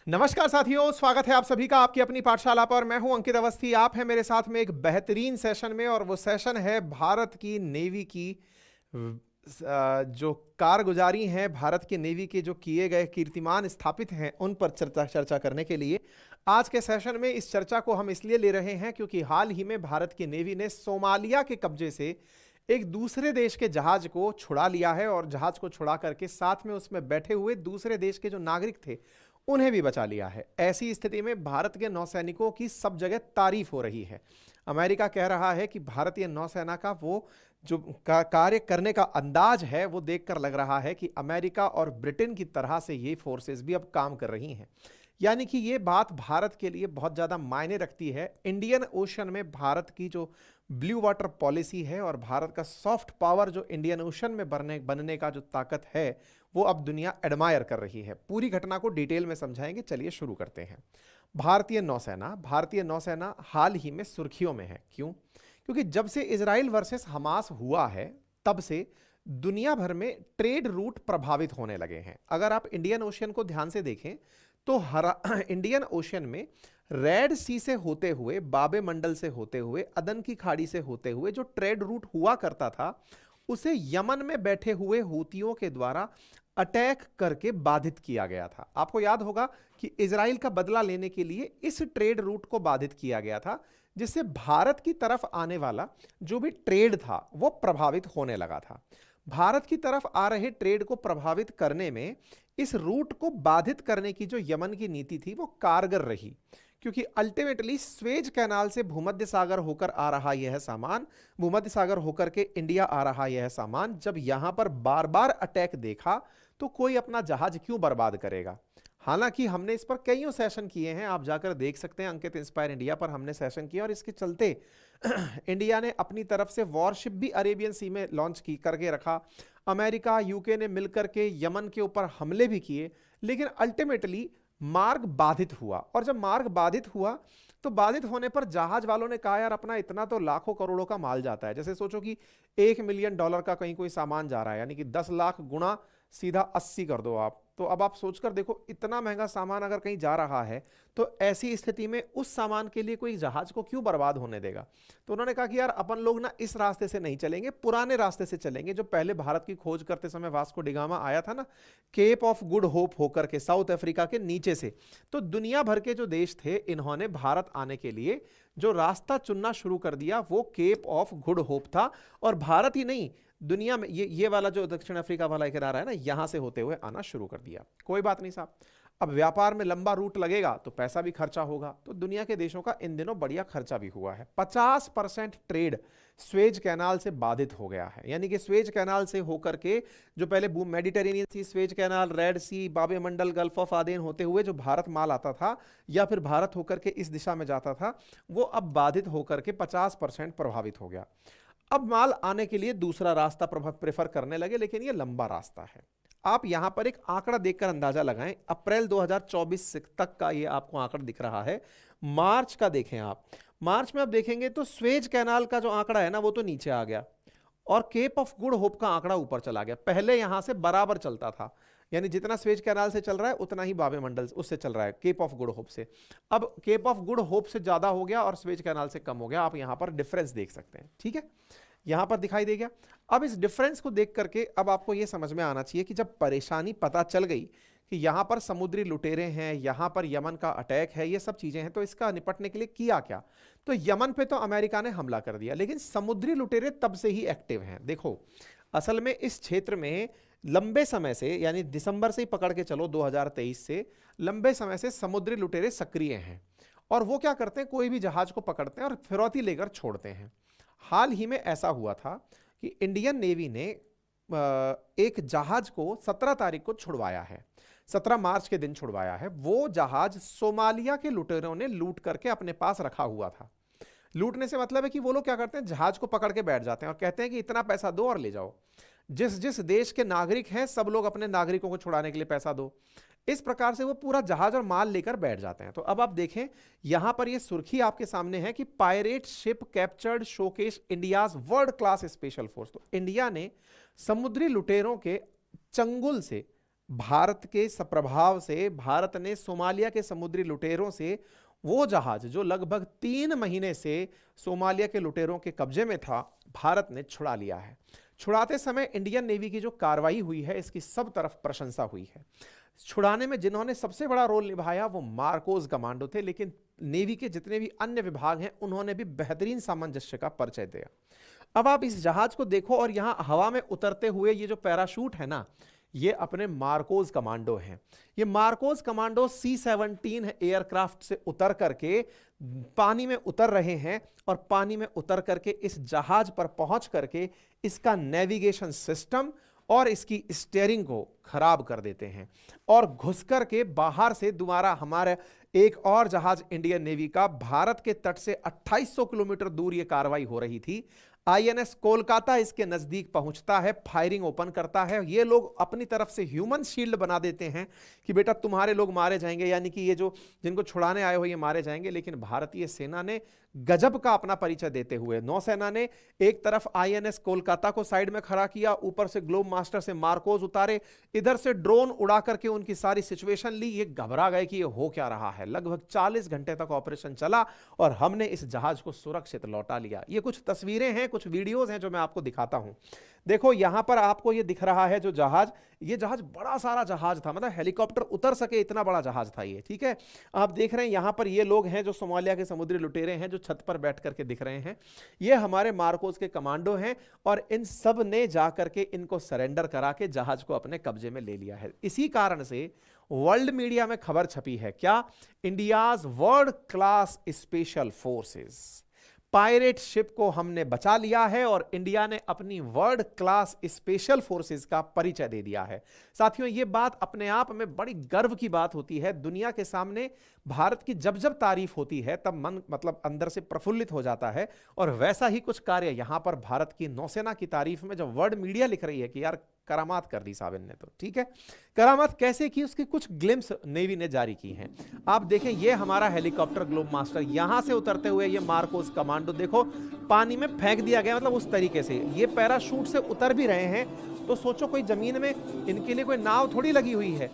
नमस्कार साथियों, स्वागत है आप सभी का आपकी अपनी पाठशाला पर। मैं हूं अंकित अवस्थी। आप हैं मेरे साथ में एक बेहतरीन सेशन में, और वो सेशन है भारत की नेवी की जो कारगुजारी है, भारत की नेवी के जो किए गए कीर्तिमान स्थापित हैं, उन पर चर्चा करने के लिए आज के सेशन में इस चर्चा को हम इसलिए ले रहे हैं क्योंकि हाल ही में भारत की नेवी ने सोमालिया के कब्जे से एक दूसरे देश के जहाज को छुड़ा लिया है, और जहाज को छुड़ा करके साथ में उसमें बैठे हुए दूसरे देश के जो नागरिक थे उन्हें भी बचा लिया है। ऐसी स्थिति में भारत के नौसैनिकों की सब जगह तारीफ हो रही है। अमेरिका कह रहा है कि भारतीय नौसेना का वो जो कार्य करने का अंदाज है वो देखकर लग रहा है कि अमेरिका और ब्रिटेन की तरह से ये फोर्सेस भी अब काम कर रही हैं। यानी कि ये बात भारत के लिए बहुत ज़्यादा मायने रखती है। इंडियन ओशन में भारत की जो ब्लू वाटर पॉलिसी है और भारत का सॉफ्ट पावर जो इंडियन ओशन में बनने का जो ताकत है, वो अब दुनिया एडमायर कर रही है। पूरी घटना को डिटेल में समझाएंगे। चलिए शुरू करते हैं। भारतीय नौसेना हाल ही में सुर्खियों में है। क्यों? क्योंकि जब से इजराइल वर्सेस हमास हुआ है, तब से दुनिया भर में ट्रेड रूट प्रभावित होने लगे हैं। अगर आप इंडियन ओशन को ध्यान से देखें तो इंडियन ओशन में रेड सी से होते हुए, बाबे मंडल से होते हुए, अदन की खाड़ी से होते हुए जो ट्रेड रूट हुआ करता था, उसे यमन में बैठे हुए हूतियों के द्वारा अटैक करके बाधित किया गया था। आपको याद होगा कि इजराइल का बदला लेने के लिए इस ट्रेड रूट को बाधित किया गया था, जिससे भारत की तरफ आने वाला जो भी ट्रेड था वो प्रभावित होने लगा था। भारत की तरफ आ रहे ट्रेड को प्रभावित करने में इस रूट को बाधित करने की जो यमन की नीति थी वो कारगर रही, क्योंकि अल्टीमेटली स्वेज कैनाल से भूमध्य सागर होकर आ रहा यह सामान, भूमध्य सागर होकर के इंडिया आ रहा यह सामान, जब यहां पर बार बार अटैक देखा तो कोई अपना जहाज क्यों बर्बाद करेगा। हालांकि हमने इस पर कईयों सेशन किए हैं, आप जाकर देख सकते हैं। अंकित इंस्पायर इंडिया पर हमने सेशन किया, और इसके चलते इंडिया ने अपनी तरफ से वॉरशिप भी अरेबियन सी में लॉन्च की करके रखा। अमेरिका, यूके ने मिलकर के यमन के ऊपर हमले भी किए, लेकिन अल्टीमेटली मार्ग बाधित हुआ। और जब मार्ग बाधित हुआ तो बाधित होने पर जहाज वालों ने कहा, यार अपना इतना तो लाखों करोड़ों का माल जाता है। जैसे सोचो कि $1 मिलियन का कहीं कोई सामान जा रहा है, यानी कि 10 लाख गुणा सीधा 80 कर दो आप। तो अब आप सोचकर देखो, इतना महंगा सामान अगर कहीं जा रहा है तो ऐसी स्थिति में उस सामान के लिए कोई जहाज को क्यों बर्बाद होने देगा। तो उन्होंने कहा कि यार अपन लोग ना इस रास्ते से नहीं चलेंगे, पुराने रास्ते से चलेंगे जो पहले भारत की खोज करते समय वास्को डिगामा आया था ना, केप ऑफ गुड होप होकर के साउथ अफ्रीका के नीचे से। तो दुनिया भर के जो देश थे, इन्होंने भारत आने के लिए जो रास्ता चुनना शुरू कर दिया वो केप ऑफ गुड होप था। और भारत ही नहीं, दुनिया में ये वाला जो दक्षिण अफ्रीका वाला एक रहा है ना, यहां से होते हुए आना शुरू कर दिया। कोई बात नहीं साहब, अब व्यापार में लंबा रूट लगेगा तो पैसा भी खर्चा होगा। तो दुनिया के देशों का इन दिनों बढ़िया खर्चा भी हुआ है। 50% ट्रेड स्वेज कैनाल से बाधित हो गया है। यानी कि स्वेज कैनाल से होकर के जो पहले मेडिटेरेनियन सी, स्वेज कैनाल, रेड सी, बाबे मंडल, गल्फ ऑफ आदेन होते हुए जो भारत माल आता था या फिर भारत होकर के इस दिशा में जाता था, वो अब बाधित होकर के 50% प्रभावित हो गया। अब माल आने के लिए दूसरा रास्ता प्रेफर करने लगे, लेकिन ये लंबा रास्ता है। आप यहां पर एक आंकड़ा देखकर अंदाजा लगाएं। अप्रैल 2024 तक का ये आपको आंकड़ा दिख रहा है। मार्च का देखें आप, मार्च में आप देखेंगे तो स्वेज कैनाल का जो आंकड़ा है ना, वो तो नीचे आ गया, और केप ऑफ गुड होप का आंकड़ा ऊपर चला गया। पहले यहां से बराबर चलता था, यानी जितना स्वेज कैनाल से चल रहा है उतना ही बाबे मंडल उससे चल रहा है, केप ऑफ गुड होप से। अब केप ऑफ गुड होप से ज्यादा हो गया और स्वेज कैनाल से कम हो गया। आप यहां पर डिफरेंस देख सकते हैं, ठीक है, यहां पर दिखाई दे गया। अब इस डिफरेंस को देख करके अब आपको यह समझ में आना चाहिए कि जब परेशानी पता चल गई कि यहां पर समुद्री लुटेरे हैं, यहां पर यमन का अटैक है, ये सब चीजें हैं, तो इसका निपटने के लिए किया क्या? तो यमन पे तो अमेरिका ने हमला कर दिया, लेकिन समुद्री लुटेरे तब से ही एक्टिव हैं। देखो, असल में इस क्षेत्र में लंबे समय से, यानी दिसंबर से ही पकड़ के चलो 2023 से, लंबे समय से समुद्री लुटेरे सक्रिय हैं। और वो क्या करते हैं, कोई भी जहाज को पकड़ते हैं और फिरौती लेकर छोड़ते हैं। हाल ही में ऐसा हुआ था कि इंडियन नेवी ने एक जहाज को 17 तारीख को छुड़वाया है, 17 मार्च के दिन छुड़वाया है। वो जहाज सोमालिया के लुटेरों ने लूट करके अपने पास रखा हुआ था। लूटने से मतलब है कि वो लोग क्या करते हैं, जहाज को पकड़ के बैठ जाते हैं और कहते हैं कि इतना पैसा दो और ले जाओ। जिस जिस देश के नागरिक हैं सब लोग अपने नागरिकों को छुड़ाने के लिए पैसा दो। इस प्रकार से वो पूरा जहाज और माल लेकर बैठ जाते हैं। तो अब आप देखें, यहां पर ये सुर्खी आपके सामने है कि pirate ship captured showcase India's world class special force. तो इंडिया ने समुद्री लुटेरों के चंगुल से भारत के प्रभाव से भारत ने सोमालिया के समुद्री लुटेरों से वो जहाज जो लगभग 3 महीने से सोमालिया के लुटेरों के कब्जे में था, भारत ने छुड़ा लिया है। छुड़ाते समय इंडियन नेवी की जो कार्रवाई हुई है, इसकी सब तरफ प्रशंसा हुई है। छुड़ाने में जिन्होंने सबसे बड़ा रोल निभाया वो मार्कोस कमांडो थे, लेकिन नेवी के जितने भी अन्य विभाग हैं उन्होंने भी बेहतरीन सामंजस्य का परिचय दिया। अब आप इस जहाज को देखो और यहां हवा में उतरते हुए ये जो पैराशूट है ना, ये अपने मार्कोस कमांडो हैं। ये मार्कोस कमांडो C-17 एयरक्राफ्ट से उतर करके पानी में उतर रहे हैं और पानी में उतर करके इस जहाज पर पहुंच करके इसका नेविगेशन सिस्टम और इसकी स्टीयरिंग को खराब कर देते हैं और घुस करके बाहर से दोबारा हमारे एक और जहाज इंडियन नेवी का भारत के तट से 2800 किलोमीटर दूर ये कार्रवाई हो रही थी। INS कोलकाता इसके नजदीक पहुंचता है, फायरिंग ओपन करता है। ये लोग अपनी तरफ से ह्यूमन शील्ड बना देते हैं कि बेटा तुम्हारे लोग मारे जाएंगे, यानी कि ये जो जिनको छुड़ाने आए हो ये मारे जाएंगे। लेकिन भारतीय सेना ने गजब का अपना परिचय देते हुए, नौसेना ने एक तरफ INS कोलकाता को साइड में खड़ा किया, ऊपर से ग्लोब मास्टर से मार्कोस उतारे, इधर से ड्रोन उड़ा करके उनकी सारी सिचुएशन ली। ये घबरा गए कि ये हो क्या रहा है। लगभग 40 घंटे तक ऑपरेशन चला और हमने इस जहाज को सुरक्षित लौटा लिया। ये कुछ तस्वीरें हैं, कुछ वीडियोस हैं जो मैं आपको दिखाता हूं। देखो यहां पर आपको ये दिख रहा है जो जहाज, ये जहाज बड़ा सारा जहाज था, मतलब हेलीकॉप्टर उतर सके इतना बड़ा जहाज था ये, ठीक है। आप देख रहे हैं यहां पर ये लोग हैं जो सोमालिया के समुद्री लुटेरे हैं जो छत पर बैठ करके दिख रहे हैं। ये हमारे मार्कोस के कमांडो हैं और इन सब ने जाकर के इनको सरेंडर करा के जहाज को अपने कब्जे में ले लिया है। इसी कारण से वर्ल्ड मीडिया में खबर छपी है, क्या, India's world class special forces, pirate ship को हमने बचा लिया है और इंडिया ने अपनी वर्ल्ड क्लास स्पेशल फोर्सेस का परिचय दे दिया है। साथियों, ये बात अपने आप में बड़ी गर्व की बात होती है। दुनिया के सामने भारत की जब जब तारीफ होती है तब मन मतलब अंदर से प्रफुल्लित हो जाता है। और वैसा ही कुछ कार्य यहां पर भारत की नौसेना की तारीफ में जब वर्ल्ड मीडिया लिख रही है कि यार करामात कर दी साहब ने, तो ठीक है। करामात कैसे की, उसकी कुछ ग्लिम्स नेवी ने जारी की हैं। आप देखें, ये हमारा हेलीकॉप्टर ग्लोब मास्टर यहां से उतरते हुए ये मार्कोस कमांडो देखो पानी में फेंक दिया गया, मतलब उस तरीके से ये पैराशूट से उतर भी रहे हैं। तो सोचो कोई जमीन में इनके लिए कोई नाव थोड़ी लगी हुई है।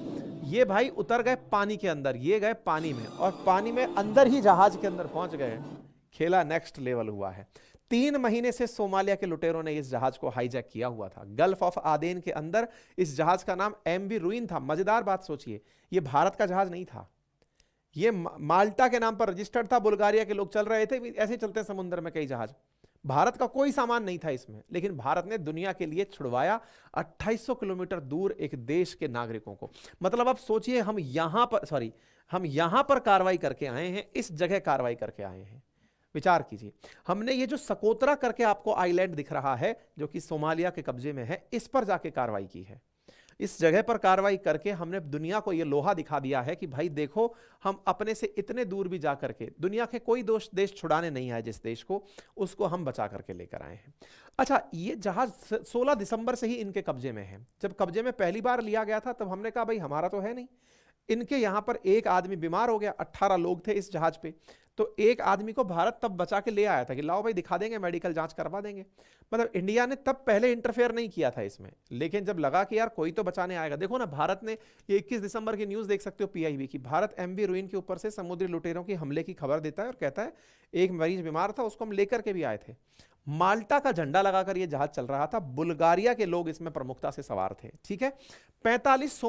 ये भाई उतर गए पानी के अंदर, ये गए पानी में और पानी में अंदर ही जहाज के अंदर पहुंच गए। खेला नेक्स्ट लेवल हुआ है। 3 महीने से सोमालिया के लुटेरों ने इस जहाज को हाईजैक किया हुआ था। गल्फ ऑफ आदेन के अंदर इस जहाज का नाम MV रूइन था। मजेदार बात सोचिए, ये भारत का जहाज नहीं था, ये माल्टा के नाम पर रजिस्टर्ड था। बुल्गारिया के लोग चल रहे थे, ऐसे चलते हैं समुद्र में कई जहाज। भारत का कोई सामान नहीं था इसमें, लेकिन भारत ने दुनिया के लिए छुड़वाया 2800 किलोमीटर दूर एक देश के नागरिकों को। मतलब आप सोचिए, हम यहां पर कार्रवाई करके आए हैं, इस जगह कार्रवाई करके आए हैं। विचार कीजिए, हमने ये जो सकोत्रा करके आपको आइलैंड दिख रहा है जो कि सोमालिया के कब्जे में है, इस पर जाके कार्रवाई की है। इस जगह पर कार्रवाई करके हमने दुनिया को ये लोहा दिखा दिया है कि भाई देखो, हम अपने से इतने दूर भी जा करके दुनिया के कोई देश छुड़ाने नहीं आए, जिस देश को, उसको हम बचा करके लेकर आए हैं। अच्छा, ये जहाज 16 दिसंबर से ही इनके कब्जे में है। जब कब्जे में पहली बार लिया गया था तब हमने कहा भाई हमारा तो है नहीं। इनके यहां पर एक आदमी बीमार हो गया, 18 लोग थे इस जहाज पे, तो एक आदमी को भारत तब बचा के ले आया था कि लाओ भाई दिखा देंगे, मेडिकल जांच करवा देंगे। मतलब इंडिया ने तब पहले इंटरफेयर नहीं किया था इसमें, लेकिन जब लगा कि यार कोई तो बचाने आएगा। देखो ना, भारत ने ये 21 दिसंबर की न्यूज देख सकते हो PIB की, भारत MV रूइन के ऊपर से समुद्री लुटेरों के हमले की खबर देता है और कहता है एक मरीज बीमार था, उसको हम लेकर के भी आए थे। माल्टा का झंडा लगाकर यह जहाज चल रहा था, बुल्गारिया के लोग इसमें प्रमुखता से सवार थे, ठीक है। 35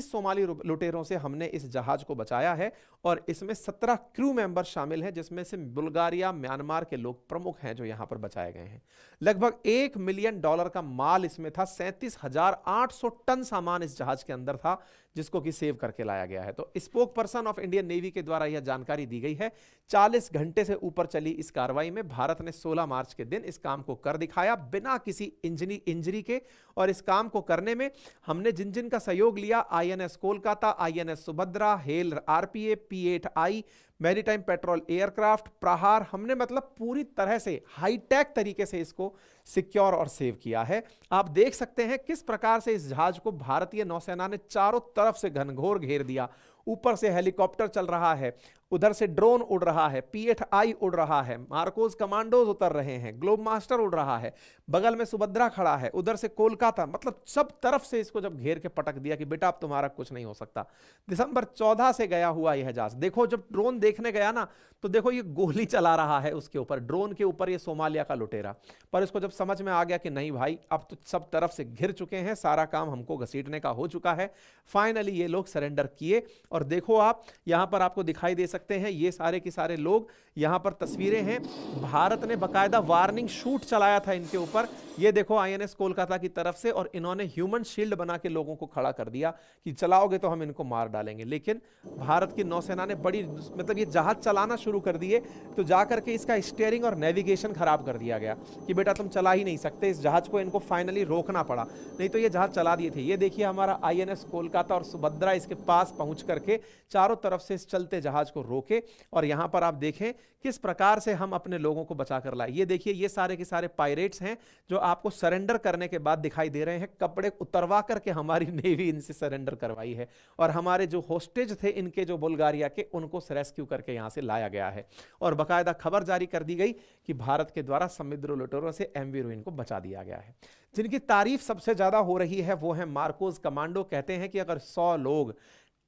सोमाली लुटेरों से हमने इस जहाज को बचाया है और इसमें 17 क्रू मेंबर शामिल हैं, जिसमें से बुल्गारिया, म्यांमार के लोग प्रमुख हैं जो यहां पर बचाए गए हैं। लगभग $1 मिलियन का माल इसमें था, 37,800 टन सामान इस जहाज के अंदर था जिसको कि सेव करके लाया गया है। तो spoke person of Indian navy के द्वारा यह जानकारी दी गई है। 40 घंटे से ऊपर चली इस कार्रवाई में भारत ने 16 मार्च के दिन इस काम को कर दिखाया बिना किसी इंजरी के। और इस काम को करने में हमने जिन जिन का सहयोग लिया, INS Kolkata, INS Subhadra, hello RPA, P8I, maritime petrol aircraft, प्रहार, हमने मतलब पूरी तरह से हाईटेक तरीके से इसको सिक्योर और सेव किया है। आप देख सकते हैं किस प्रकार से इस जहाज को भारतीय नौसेना ने चारों तरफ से घनघोर घेर दिया। ऊपर से हेलीकॉप्टर चल रहा है, उधर से ड्रोन उड़ रहा है, P-8I उड़ रहा है, मार्कोस कमांडोज उतर रहे हैं, ग्लोब मास्टर उड़ रहा है, बगल में सुभद्रा खड़ा है, उधर से कोलकाता, मतलब सब तरफ से इसको जब घेर के पटक दिया कि बेटा अब तुम्हारा कुछ नहीं हो सकता। दिसंबर 14 से गया हुआ यह जहाज, देखो जब ड्रोन देखने गया ना तो देखो ये गोली चला रहा है उसके ऊपर, ड्रोन के ऊपर ये सोमालिया का लुटेरा। पर इसको जब समझ में आ गया कि नहीं भाई अब तो सब तरफ से घिर चुके हैं, सारा काम हमको घसीटने का हो चुका है, फाइनली ये लोग सरेंडर किए। और देखो आप यहां पर आपको दिखाई दे सकते हैं ये सारे के सारे लोग, यहां पर तस्वीरें हैं। भारत ने बकायदा वार्निंग शूट चलाया था इनके ऊपर, ये देखो INS कोलकाता की तरफ से, और इन्होंने ह्यूमन शील्ड बना के लोगों को खड़ा कर दिया कि चलाओगे तो हम इनको मार डालेंगे। लेकिन भारत की नौसेना ने बड़ी मतलब ये जहाज चलाना शुरू कर दिए तो जाकर के इसका स्टीयरिंग और नेविगेशन खराब कर दिया गया कि बेटा तुम चला ही नहीं सकते इस जहाज को, इनको फाइनली रोकना पड़ा, नहीं तो ये जहाज चला दिए थे। ये देखिए हमारा INS कोलकाता और सुभद्रा इसके पास पहुंच करके चारों तरफ से इस चलते जहाज को रोके, और यहां पर आप देखें किस प्रकार से हम अपने लोगों को बचा कर लाए। ये देखिए ये सारे के सारे पायरेट्स हैं जो आपको सरेंडर करने के बाद दिखाई दे रहे हैं, कपड़े उतरवा करके हमारी नेवी इनसे सरेंडर करवाई है, और हमारे जो होस्टेज थे इनके जो बुल्गारिया के, उनको रेस्क्यू करके यहां से लाया गया है। और बाकायदा खबर जारी कर दी गई कि भारत के द्वारा समुद्र लुटेरों से MV रूइन को बचा दिया गया है। जिनकी तारीफ सबसे ज्यादा हो रही है वो है मार्कोस कमांडो। कहते हैं कि अगर 100 लोग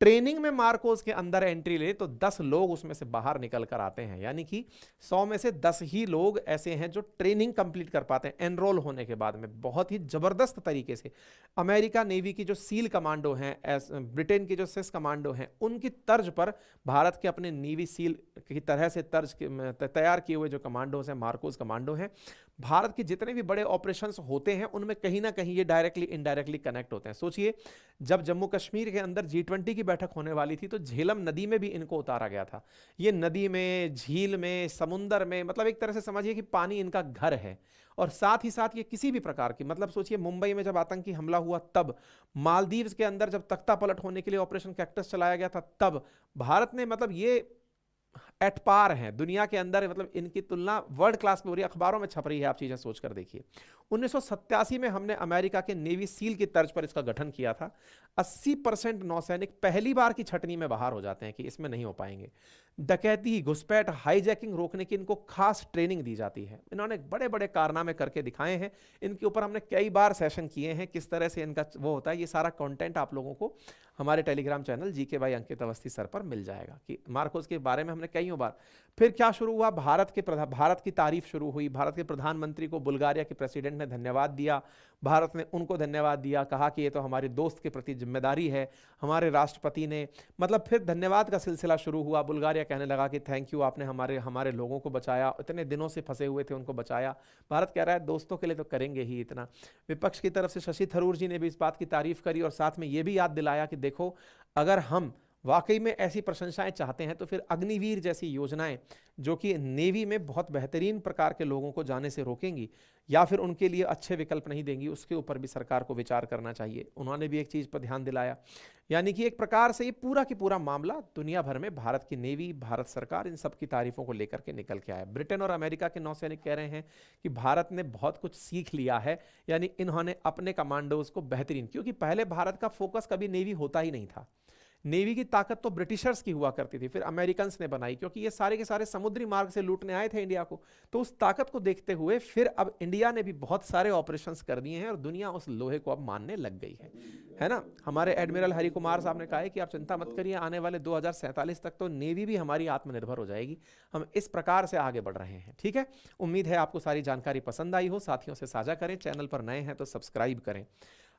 ट्रेनिंग में मार्कोस के अंदर एंट्री ले तो 10 लोग उसमें से बाहर निकल कर आते हैं, यानी कि 100 में से 10 ही लोग ऐसे हैं जो ट्रेनिंग कंप्लीट कर पाते हैं एनरोल होने के बाद में। बहुत ही जबरदस्त तरीके से अमेरिका नेवी की जो सील कमांडो हैं, ब्रिटेन की जो सिस कमांडो हैं, उनकी तर्ज पर भारत के अपने नेवी सील की तरह से तैयार किए हुए जो कमांडोज हैं, मार्कोस कमांडो हैं। भारत के जितने भी बड़े ऑपरेशंस होते हैं उनमें कहीं ना कहीं ये डायरेक्टली इनडायरेक्टली कनेक्ट होते हैं। सोचिए जब जम्मू कश्मीर के अंदर G20 की बैठक होने वाली थी तो झेलम नदी में भी इनको उतारा गया था। ये नदी में, झील में, समुंदर में, मतलब एक तरह से समझिए कि पानी इनका घर है। और साथ ही साथ ये किसी भी प्रकार की, मतलब सोचिए मुंबई में जब आतंकी हमला हुआ तब, मालदीव्स के अंदर जब तख्ता पलट होने के लिए ऑपरेशन कैक्टस चलाया गया था तब, भारत ने मतलब ये एट पार हैं दुनिया के अंदर, मतलब इनकी तुलना वर्ल्ड क्लास में हो रही है, अखबारों में छप रही है, आप चीजें सोचकर देखिए। 1987 में हमने अमेरिका के नेवी सील की तर्ज पर इसका गठन किया था। 80% नौसैनिक पहली बार की छटनी में बाहर हो जाते हैं कि इसमें नहीं हो पाएंगे। डकैती, घुसपैठ, हाईजैकिंग रोकने की इनको खास ट्रेनिंग दी जाती है। इन्होंने बड़े बड़े कारनामे करके दिखाए हैं, इनके ऊपर हमने कई बार सेशन किए हैं, किस तरह से इनका वो होता है। ये सारा कंटेंट आप लोगों को हमारे टेलीग्राम चैनल GK बाय अंकित अवस्थी सर पर मिल जाएगा कि मार्कोस के बारे में हमने कईयों बार। फिर क्या शुरू हुआ, भारत की तारीफ शुरू हुई। भारत के प्रधानमंत्री को बुल्गारिया के प्रेसिडेंट ने धन्यवाद दिया, भारत ने उनको धन्यवाद दिया, कहा कि ये तो हमारे दोस्त के प्रति जिम्मेदारी है। हमारे राष्ट्रपति ने, मतलब फिर धन्यवाद का सिलसिला शुरू हुआ। बुल्गारिया कहने लगा कि थैंक यू, आपने हमारे लोगों को बचाया, इतने दिनों से फंसे हुए थे उनको बचाया। भारत कह रहा है दोस्तों के लिए तो करेंगे ही इतना। विपक्ष की तरफ से शशि थरूर जी ने भी इस बात की तारीफ करी और साथ में ये भी याद दिलाया कि देखो अगर हम वाकई में ऐसी प्रशंसाएं चाहते हैं तो फिर अग्निवीर जैसी योजनाएं जो कि नेवी में बहुत बेहतरीन प्रकार के लोगों को जाने से रोकेंगी या फिर उनके लिए अच्छे विकल्प नहीं देंगी, उसके ऊपर भी सरकार को विचार करना चाहिए। उन्होंने भी एक चीज़ पर ध्यान दिलाया, यानी कि एक प्रकार से ये पूरा की पूरा मामला दुनिया भर में भारत की नेवी, भारत सरकार, इन सब की तारीफों को लेकर के निकल के आया। ब्रिटेन और अमेरिका के नौसैनिक कह रहे हैं कि भारत ने बहुत कुछ सीख लिया है, यानी इन्होंने अपने कमांडोज को बेहतरीन, क्योंकि पहले भारत का फोकस कभी नेवी होता ही नहीं था। नेवी की ताकत तो ब्रिटिशर्स की हुआ करती थी, फिर अमेरिकन ने बनाई, क्योंकि ये सारे के सारे समुद्री मार्ग से लूटने आए थे इंडिया को। तो उस ताकत को देखते हुए फिर अब इंडिया ने भी बहुत सारे ऑपरेशंस कर दिए हैं और दुनिया उस लोहे को अब मानने लग गई है ना। हमारे एडमिरल हरि कुमार साहब ने कहा है कि आप चिंता मत करिए, आने वाले 2047 तक तो नेवी भी हमारी आत्मनिर्भर हो जाएगी। हम इस प्रकार से आगे बढ़ रहे हैं। ठीक है, उम्मीद है आपको सारी जानकारी पसंद आई हो। साथियों से साझा करें, चैनल पर नए हैं तो सब्सक्राइब करें।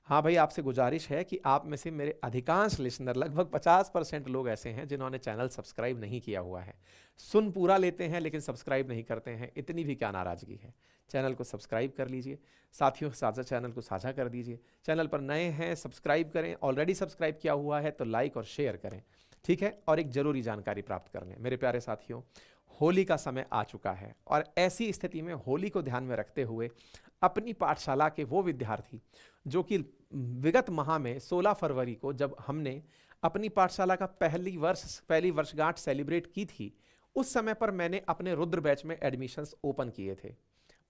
हाँ भाई, आपसे गुजारिश है कि आप में से मेरे अधिकांश लिसनर, लगभग 50% लोग ऐसे हैं जिन्होंने चैनल सब्सक्राइब नहीं किया हुआ है। सुन पूरा लेते हैं लेकिन सब्सक्राइब नहीं करते हैं, इतनी भी क्या नाराज़गी है। चैनल को सब्सक्राइब कर लीजिए, साथियों के साथ चैनल को साझा कर दीजिए। चैनल पर नए हैं सब्सक्राइब करें, ऑलरेडी सब्सक्राइब किया हुआ है तो लाइक और शेयर करें। ठीक है, और एक ज़रूरी जानकारी प्राप्त कर लें मेरे प्यारे साथियों, होली का समय आ चुका है और ऐसी स्थिति में होली को ध्यान में रखते हुए अपनी पाठशाला के वो विद्यार्थी जो कि विगत माह में 16 फरवरी को जब हमने अपनी पाठशाला का पहली वर्षगांठ सेलिब्रेट की थी, उस समय पर मैंने अपने रुद्र बैच में एडमिशन्स ओपन किए थे।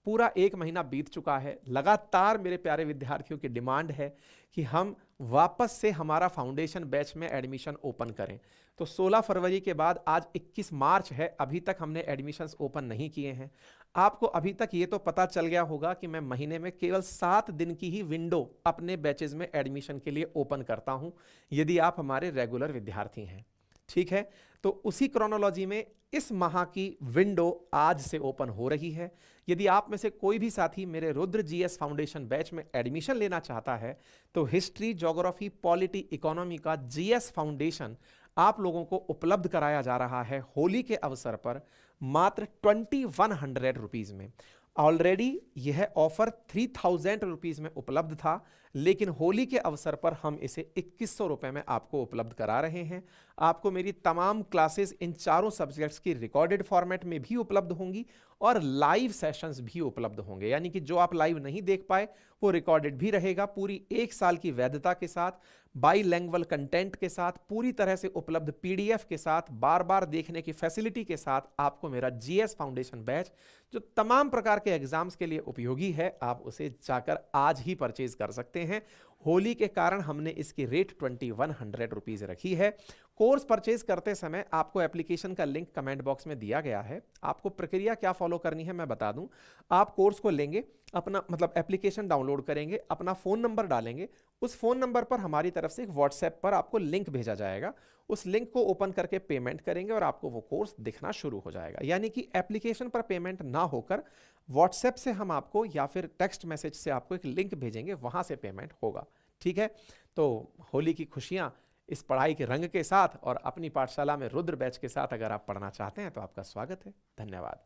पूरा 1 महीना बीत चुका है, लगातार मेरे प्यारे विद्यार्थियों की डिमांड है कि हम वापस से हमारा फाउंडेशन बैच में एडमिशन ओपन करें। तो 16 फरवरी के बाद आज 21 मार्च है, अभी तक हमने एडमिशन्स ओपन नहीं किए हैं। आपको अभी तक ये तो पता चल गया होगा कि मैं महीने में केवल 7 दिन की ही विंडो अपने बैचेज में एडमिशन के लिए ओपन करता हूं, यदि आप हमारे रेगुलर विद्यार्थी हैं। ठीक है, तो उसी क्रोनोलॉजी में इस माह की विंडो आज से ओपन हो रही है। यदि आप में से कोई भी साथी मेरे रुद्र जीएस फाउंडेशन बैच में एडमिशन लेना चाहता है, तो हिस्ट्री, ज्योग्राफी, पॉलिटी, इकोनॉमी का जीएस फाउंडेशन आप लोगों को उपलब्ध कराया जा रहा है होली के अवसर पर मात्र 2100 रुपीज में। ऑलरेडी यह ऑफर 3000 रुपीज में उपलब्ध था, लेकिन होली के अवसर पर हम इसे 2100 रुपए में आपको उपलब्ध करा रहे हैं। आपको मेरी तमाम क्लासेस इन चारों सब्जेक्ट्स की रिकॉर्डेड फॉर्मेट में भी उपलब्ध होंगी और लाइव सेशंस भी उपलब्ध होंगे, यानी कि जो आप लाइव नहीं देख पाए वो रिकॉर्डेड भी रहेगा, पूरी 1 साल की वैधता के साथ, बाईलैंग्वेज कंटेंट के साथ, पूरी तरह से उपलब्ध पीडीएफ के साथ, बार बार देखने की फैसिलिटी के साथ आपको मेरा जीएस फाउंडेशन बैच जो तमाम प्रकार के एग्जाम्स के लिए उपयोगी है, आप उसे जाकर आज ही परचेज कर सकते हैं। होली के कारण हमने इसकी रेट 2100 रुपीज रखी है। कोर्स परचेज करते समय आपको एप्लीकेशन का लिंक कमेंट बॉक्स में दिया गया है। आपको प्रक्रिया क्या फॉलो करनी है मैं बता दूं। आप कोर्स को लेंगे, अपना एप्लीकेशन डाउनलोड करेंगे, अपना फोन नंबर डालेंगे, उस फोन नंबर पर हमारी तरफ से एक व्हाट्सएप पर आपको लिंक भेजा जाएगा। उस लिंक को ओपन करके पेमेंट करेंगे और आपको वो कोर्स दिखना शुरू हो जाएगा। यानी कि एप्लीकेशन पर पेमेंट ना होकर व्हाट्सएप से हम आपको या फिर टेक्स्ट मैसेज से आपको एक लिंक भेजेंगे, वहां से पेमेंट होगा। ठीक है, तो होली की खुशियां इस पढ़ाई के रंग के साथ और अपनी पाठशाला में रुद्र बैच के साथ अगर आप पढ़ना चाहते हैं तो आपका स्वागत है। धन्यवाद।